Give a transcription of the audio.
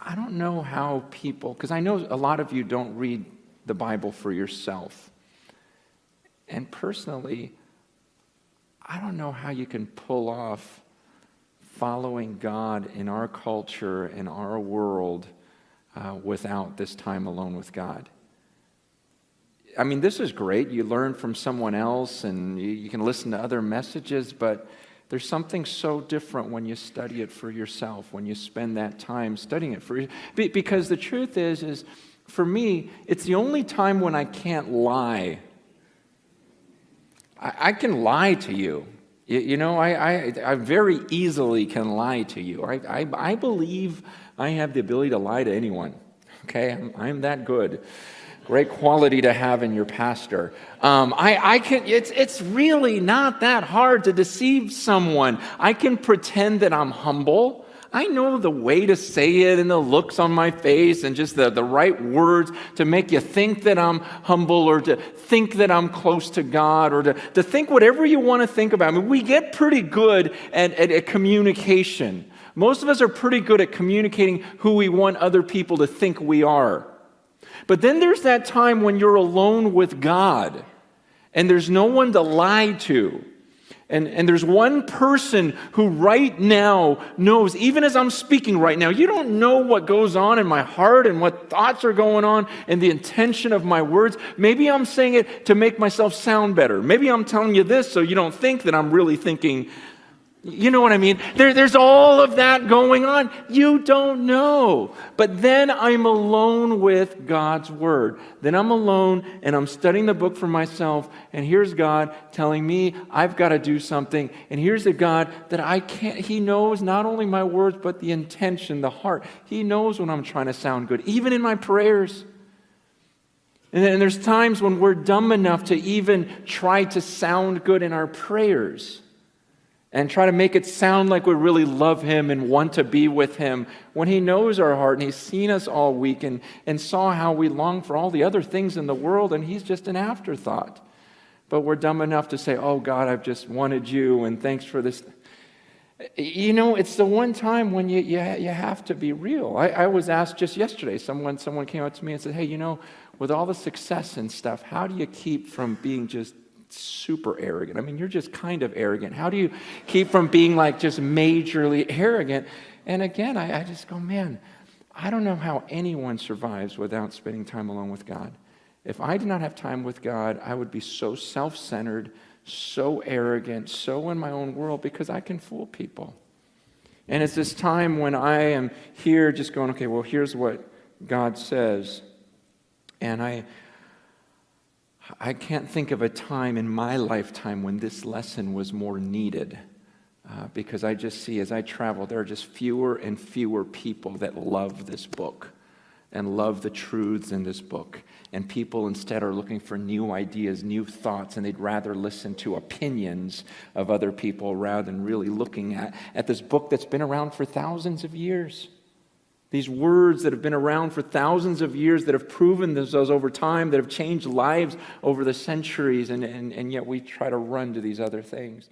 I don't know how people, because I know a lot of you don't read the Bible for yourself. And personally, I don't know how you can pull off following God in our culture, in our world, without this time alone with God. I mean, this is great. You learn from someone else and you can listen to other messages, but there's something so different when you study it for yourself, when you spend that time studying it for you. Because the truth is for me, it's the only time when I can't lie. I can lie to you. You know, I very easily can lie to you. I believe I have the ability to lie to anyone. Okay, I'm that good. Great quality to have in your pastor. I can. It's really not that hard to deceive someone. I can pretend that I'm humble. I know the way to say it and the looks on my face and just the right words to make you think that I'm humble or to think that I'm close to God or to think whatever you want to think about. I mean, we get pretty good at communication. Most of us are pretty good at communicating who we want other people to think we are. But then there's that time when you're alone with God and there's no one to lie to. And there's one person who right now knows, even as I'm speaking right now, you don't know what goes on in my heart and what thoughts are going on and the intention of my words. Maybe I'm saying it to make myself sound better. Maybe I'm telling you this so you don't think that I'm really thinking. You know what I mean? There's all of that going on. You don't know. But then I'm alone with God's Word. Then I'm alone and I'm studying the book for myself. And here's God telling me I've got to do something. And here's a God that I can't. He knows not only my words, but the intention, the heart. He knows when I'm trying to sound good, even in my prayers. And there's times when we're dumb enough to even try to sound good in our prayers. And try to make it sound like we really love Him and want to be with Him when He knows our heart and He's seen us all week and saw how we long for all the other things in the world and He's just an afterthought. But we're dumb enough to say, oh God, I've just wanted you and thanks for this. You know, it's the one time when you have to be real. I was asked just yesterday, someone came up to me and said, hey, you know, with all the success and stuff, how do you keep from being just super arrogant? I mean, you're just kind of arrogant. How do you keep from being like just majorly arrogant? And again, I just go, man, I don't know how anyone survives without spending time alone with God. If I did not have time with God, I would be so self-centered, so arrogant, so in my own world because I can fool people. And it's this time when I am here just going, okay, well, here's what God says. And I can't think of a time in my lifetime when this lesson was more needed because I just see as I travel, there are just fewer and fewer people that love this book and love the truths in this book. And people instead are looking for new ideas, new thoughts, and they'd rather listen to opinions of other people rather than really looking at this book that's been around for thousands of years. These words that have been around for thousands of years that have proven themselves over time, that have changed lives over the centuries, and yet we try to run to these other things.